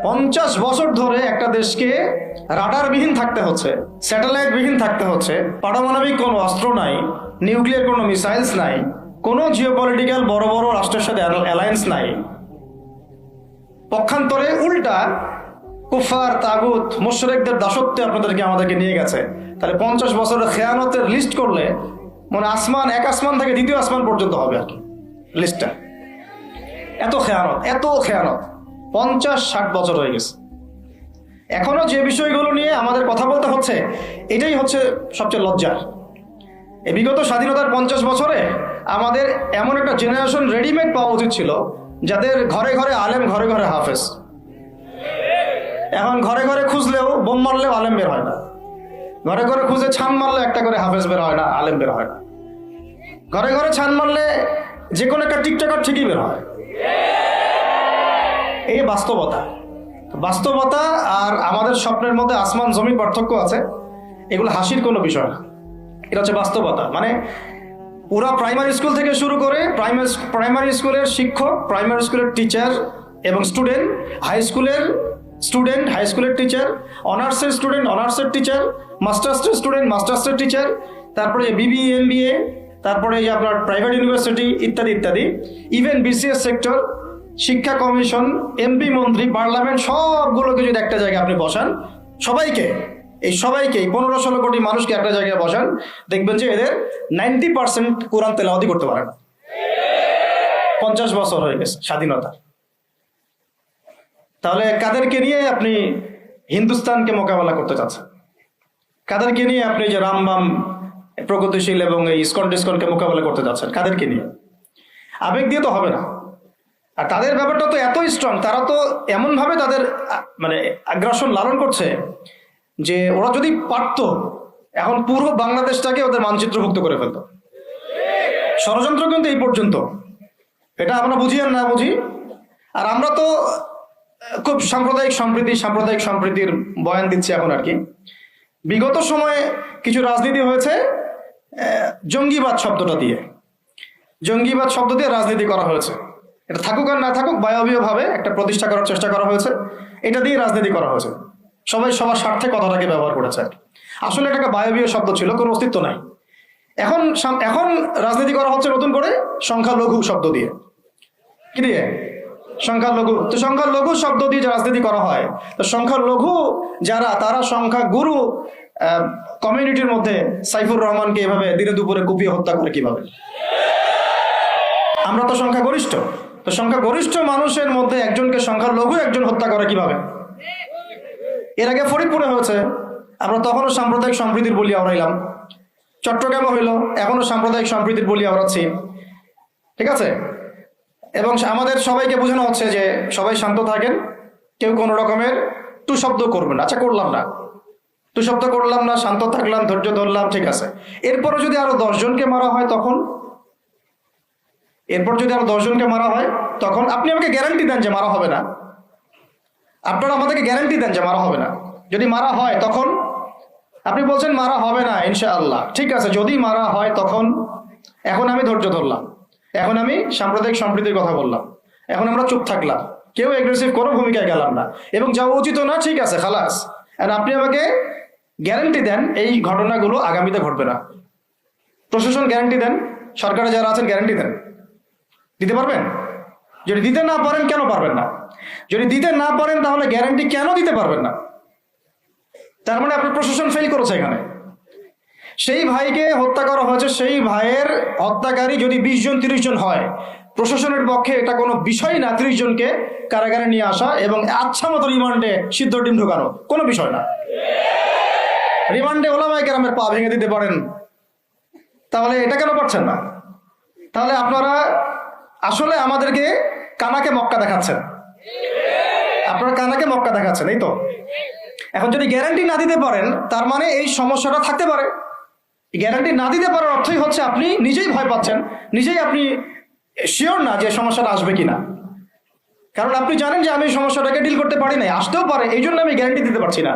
50 বছর ধরে একটা দেশকে রাডারবিহীন থাকতে হচ্ছে, স্যাটেলাইটবিহীন থাকতে হচ্ছে, পারমাণবিক কোনো অস্ত্র নাই, নিউক্লিয়ার কোনো মিসাইলস নাই, কোনো জিওপলিটিক্যাল বড় বড় রাষ্ট্রের সাথে অ্যালায়েন্স নাই। পক্ষান্তরে উল্টা কুফার, তাগুত, মুশরিকদের দাসত্বে আমাদেরকে নিয়ে গেছে। তাহলে 50 বছরের খেয়ানতের লিস্ট করলে মানে এক আসমান থেকে দ্বিতীয় আসমান পর্যন্ত হবে আর কি লিস্টটা। এত খেয়ানত 50-60 বছর হয়ে গেছে। এখনো যে বিষয়গুলো নিয়ে আমাদের কথা বলতে হচ্ছে, এটাই হচ্ছে সবচেয়ে লজ্জার। এই বিগত স্বাধীনতার 50 বছরে আমাদের এমন একটা জেনারেশন রেডিমেড পাওয়া উচিত ছিল, যাদের ঘরে ঘরে আলেম, ঘরে ঘরে হাফেজ। এখন ঘরে ঘরে খুঁজলেও, বোম মারলেও আলেম বের হয় না। ঘরে ঘরে খুঁজে ছান মারলে একটা করে হাফেজ বের হয় না, আলেম বের হয় না। ঘরে ঘরে ছান মারলে যে কোনো একটা টিকটকার ঠিকই বের হয়। এই বাস্তবতা আর আমাদের স্বপ্নের মধ্যে আসমান জমি পার্থক্য আছে। এগুলো হাসির কোনো বিষয় না, এটা হচ্ছে বাস্তবতা। মানে পুরা প্রাইমারি স্কুল থেকে শুরু করে প্রাইমারি স্কুলের শিক্ষক, প্রাইমারি স্কুলের টিচার এবং স্টুডেন্ট, হাই স্কুলের টিচার, অনার্সের স্টুডেন্ট, অনার্সের টিচার, মাস্টার্সের স্টুডেন্ট, মাস্টার্সের টিচার, তারপরে বিবিএ, এমবিএ, তারপরে আপনার প্রাইভেট ইউনিভার্সিটি ইত্যাদি ইত্যাদি, ইভেন বিসিএস সেক্টর, শিক্ষা কমিশন, এমপি, মন্ত্রী, পার্লামেন্ট, সবগুলোকে যদি একটা জায়গায় আপনি বসান, সবাইকে 15-16 কোটি মানুষকে একটা জায়গায় বসান, দেখবেন যে এদের 90% কোরআন তেলাওয়াতি করতে পারে না। 50 বছর হয়ে গেছে স্বাধীনতা। তাহলে কাদেরকে নিয়ে আপনি হিন্দুস্তানকে মোকাবেলা করতে চাচ্ছেন? কাদেরকে নিয়ে আপনি যে রামবাম, প্রগতিশীল এবং এই ইসকনকে মোকাবেলা করতে যাচ্ছেন? কাদেরকে নিয়ে? আবেগ দিয়ে তো হবে না। আর তাদের ব্যাপারটা তো এতই স্ট্রং, তারা তো এমনভাবে তাদের মানে আগ্রাসন লালন করছে যে ওরা যদি পারত এখন পুরো বাংলাদেশটাকে ওদের মানচিত্রভুক্ত করে ফেলতো। ষড়যন্ত্র কিন্তু এই পর্যন্ত, এটা আমরা বুঝি আর না বুঝি। আর আমরা তো খুব সাম্প্রদায়িক সম্প্রীতির বয়ান দিচ্ছি এখন আর কি। বিগত সময়ে কিছু রাজনীতি হয়েছে জঙ্গিবাদ শব্দ দিয়ে রাজনীতি করা হয়েছে। এটা থাকুক আর না থাকুক, বায়বীয়ভাবে একটা প্রতিষ্ঠা করার চেষ্টা করা হয়েছে, এটা দিয়ে রাজনীতি করা হয়েছে। সবাই সবার স্বার্থে কথাটাকে ব্যবহার করেছে। আসলে এটা একটা বায়বীয় শব্দ ছিল, কোনো অস্তিত্ব নাই। এখন রাজনীতি করা হচ্ছে নতুন করে সংখ্যালঘু শব্দ দিয়ে। কি দিয়ে? সংখ্যালঘু। তো সংখ্যালঘু শব্দ দিয়ে যে রাজনীতি করা হয়, তো সংখ্যালঘু যারা, তারা সংখ্যাগুরু কমিউনিটির মধ্যে সাইফুর রহমানকে এভাবে দিনে দুপুরে কুপিয়ে হত্যা করে কিভাবে? আমরা তো সংখ্যাগরিষ্ঠ, তো সংখ্যাগরিষ্ঠ মানুষের মধ্যে একজনকে সংখ্যালঘু একজন হত্যা করে কিভাবে? এর আগে ফরিদপুরে হয়েছে, আমরা তখনও সাম্প্রদায়িক সম্প্রীতির বলি আওড়াইলাম। চট্টগ্রামে হইল, এখনো সাম্প্রদায়িক সম্প্রীতির বলি আওড়াচ্ছি। ঠিক আছে? এবং আমাদের সবাইকে বোঝানো হচ্ছে যে সবাই শান্ত থাকেন, কেউ কোনো রকমের টু শব্দ করবেন। আচ্ছা, করলাম না, টু শব্দ করলাম না, শান্ত থাকলাম, ধৈর্য ধরলাম, ঠিক আছে। এরপরও যদি আরো 10 জনকে মারা হয় তখন আপনি আমাকে গ্যারান্টি দেন যে মারা হবে না। আপনারা আমাদেরকে গ্যারান্টি দেন যে মারা হবে না। যদি মারা হয় তখন আপনি বলছেন মারা হবে না ইনশাআল্লাহ, ঠিক আছে। যদি মারা হয় তখন, এখন আমি ধৈর্য ধরলাম, এখন আমি সাম্প্রদায়িক সম্প্রীতির কথা বললাম, এখন আমরা চুপ থাকলাম, কেউ এগ্রেসিভ কোনো ভূমিকায় গেলাম না, এবং যাওয়া উচিত না, ঠিক আছে, খালাস। আপনি আমাকে গ্যারান্টি দেন এই ঘটনাগুলো আগামীতে ঘটবে না। প্রশাসন গ্যারান্টি দেন, সরকারে যারা আছেন গ্যারান্টি দেন। দিতে পারবেন? যদি দিতে না পারেন, কেন পারবেন না? যদি দিতে না পারেন, তাহলে গ্যারান্টি কেন দিতে পারবেন না? তার মানে আপনার প্রশাসন ফেল করেছে এখানে। সেই ভাইকে হত্যা করা হয়েছে, সেই ভাইয়ের হত্যাকারী যদি 20 জন 30 জন হয়, প্রশাসনের পক্ষে এটা কোনো বিষয় না 30 জনকে কারাগারে নিয়ে আসা এবং আচ্ছা মতো রিমান্ডে সিদ্ধ ডিম ঢোকানো, কোনো বিষয় না। রিমান্ডে ওলামায়ে কেরামের পা ভেঙে দিতে পারেন, তাহলে এটা কেন পারছেন না? তাহলে আপনারা আসলে আমাদেরকে কানাকে মক্কা দেখাচ্ছেন। এই তো। এখন যদি গ্যারান্টি না দিতে পারেন, তার মানে এই সমস্যাটা থাকতে পারে। গ্যারান্টি না দিতে পারার অর্থই হচ্ছে আপনি নিজেই ভয় পাচ্ছেন, নিজেই আপনি শিওর না যে সমস্যাটা আসবে কিনা। কারণ আপনি জানেন যে আমি সমস্যাটাকে ডিল করতে পারি না, আসতেও পারে, এই জন্য আমি গ্যারান্টি দিতে পারছি না।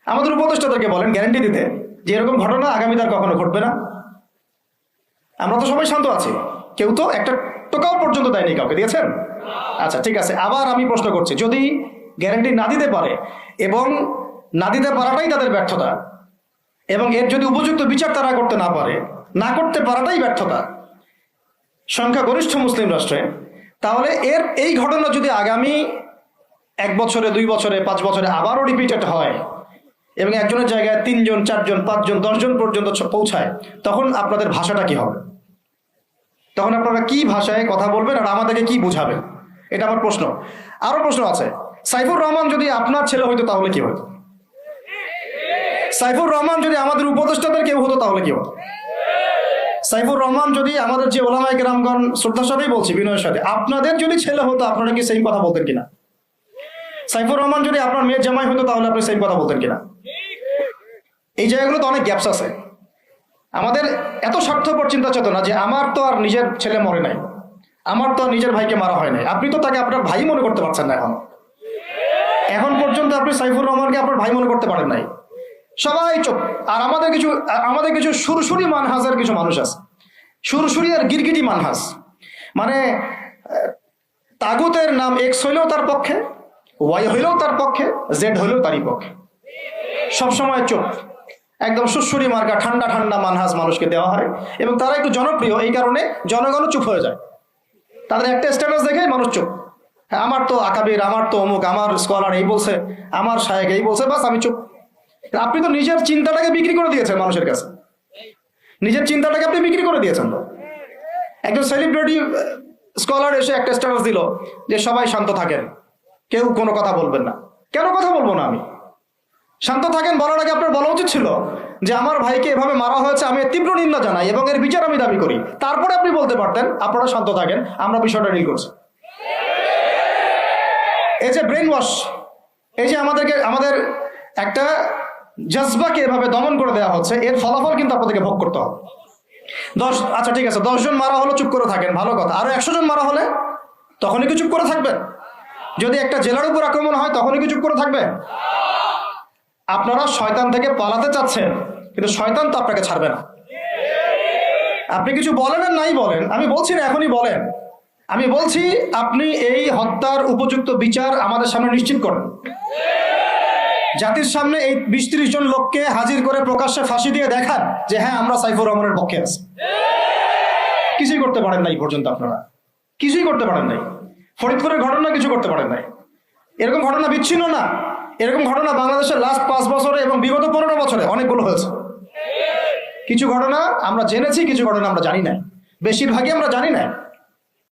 আমাদের উপদেষ্টাদেরকে বলেন গ্যারান্টি দিতে যে এরকম ঘটনা আগামীতে আর কখনো ঘটবে না। আমরা তো সবাই শান্ত আছি, কেউ তো একটা টোকাও পর্যন্ত দেয়নি। কাউকে দিয়েছেন? আচ্ছা, ঠিক আছে। আবার আমি প্রশ্ন করছি, যদি গ্যারান্টি না দিতে পারে এবং না দিতে পারাটাই তাদের ব্যর্থতা, এবং এর যদি উপযুক্ত বিচার তারা করতে না পারে, না করতে পারাটাই ব্যর্থতা সংখ্যাগরিষ্ঠ মুসলিম রাষ্ট্রে, তাহলে এই ঘটনা যদি আগামী 1 বছরে, 2 বছরে, 5 বছরে আবারও রিপিটেড হয় এবং একজনের জায়গায় 3 জন, 4 জন, 5 জন, 10 জন পর্যন্ত পৌঁছায়, তখন আপনাদের ভাষাটা কি হবে? তখন আপনারা কি ভাষায় কথা বলবেন আর আমাদেরকে কি বুঝাবেন? এটা আমার প্রশ্ন। আরো প্রশ্ন আছে, সাইফুর রহমান যদি আপনার ছেলে হইতো তাহলে কি হতো? সাইফুর রহমান যদি আমাদের উপদেষ্টাদের কেউ হতো তাহলে কি হতো? সাইফুর রহমান যদি আমাদের যে ওলামায়ে কেরামগণ, শ্রদ্ধার সাথেই বলছি, বিনয়ের সাথে, আপনাদের যদি ছেলে হতো আপনারা কি সেম কথা বলতেন কিনা? সাইফুর রহমান যদি আপনার মেয়ের জামাই হতো তাহলে আপনি সেম কথা বলতেন কিনা? এই জায়গাগুলো তো অনেক গ্যাপস আছে। আমাদের এত স্বার্থপর চিন্তা চেতনা যে আমার তো আর নিজের ছেলে মরে নাই, আমার তো আর নিজের ভাইকে মারা হয় নাই, আপনি তো তাকে আপনার ভাই মনে করতে পারছেন না। এখন পর্যন্ত আপনি সাইফুর রহমানকে আপনার ভাই মনে করতে পারেন নাই। সবাই চুপ। আর আমাদের কিছু সুরসুরি মানহাজের কিছু মানুষ আছে, সুরসুরি আর গিরগিটি মানহাজ, মানে তাগুতের নাম এক্স হইলেও তার পক্ষে, ওয়াই হইলেও তার পক্ষে, জেড হইলেও তারই পক্ষে, সবসময় চুপ। একদম সুরসুরি মার্কা ঠান্ডা ঠান্ডা মানহাজ মানুষকে দেওয়া হয় এবং তারা একটু জনপ্রিয়, এই কারণে জনগণও চুপ হয়ে যায়। তাদের একটা স্ট্যাটাস দেখে মানুষ চুপ। হ্যাঁ, আমার তো আকাবির, আমার তো অমুক, আমার স্কলার এই বলছে, আমার শায়েক এই বলছে, বাস আমি চুপ। আপনি তো নিজের চিন্তাটাকে বিক্রি করে দিয়েছেন মানুষের কাছে, নিজের চিন্তাটাকে আপনি বিক্রি করে দিয়েছেন। তো একজন সেলিব্রিটি স্কলার এসে একটা স্ট্যাটাস দিল যে সবাই শান্ত থাকেন, কেউ কোনো কথা বলবেন না। কেন কথা বলবো না আমি? শান্ত থাকেন বলার আগে আপনার বলা উচিত ছিল যে আমার ভাইকে এভাবে মারা হয়েছে, আমি এর তীব্র নিন্দা জানাই এবং এর বিচার আমি দাবি করি। তারপরে আপনি বলতে পারতেন আপনারা শান্ত থাকেন, আমরা বিষয়টা ডিল করছি। এই যে ব্রেন ওয়াশ, এই যে আমাদের একটা জজবাকে এভাবে দমন করে দেওয়া হচ্ছে, এর ফলাফল কিন্তু আপনাদেরকে ভোগ করতে হবে। আচ্ছা ঠিক আছে, 10 জন মারা হলো, চুপ করে থাকেন, ভালো কথা। আরো 100 জন মারা হলে তখনই কি চুপ করে থাকবেন? যদি একটা জেলার উপর আক্রমণ হয় তখনই কি চুপ করে থাকবেন? আপনারা শয়তান থেকে পালাতে চাচ্ছেন, কিন্তু শয়তান তো আপনাকে ছাড়বে না। আপনি কিছু বলেন আর নাই বলেন, আমি বলছি না এখনই বলেন, আমি বলছি আপনি এই হত্যার উপযুক্ত বিচার আমাদের সামনে নিশ্চিত করেন। জাতির সামনে এই 20-30 জন লোককে হাজির করে প্রকাশ্যে ফাঁসি দিয়ে দেখান যে হ্যাঁ আমরা সাইফুর রহমানের পক্ষে আছি। কিছুই করতে পারেন নাই পর্যন্ত, আপনারা কিছুই করতে পারেন নাই। ফরিদপুরের ঘটনা কিছু করতে পারেন নাই। এরকম ঘটনা বিচ্ছিন্ন না, এরকম ঘটনা বাংলাদেশের লাস্ট 5 বছরে এবং বিগত 15 বছরে অনেকগুলো হয়েছে। কিছু ঘটনা আমরা জেনেছি, কিছু ঘটনা আমরা জানি না, বেশিরভাগই আমরা জানি না।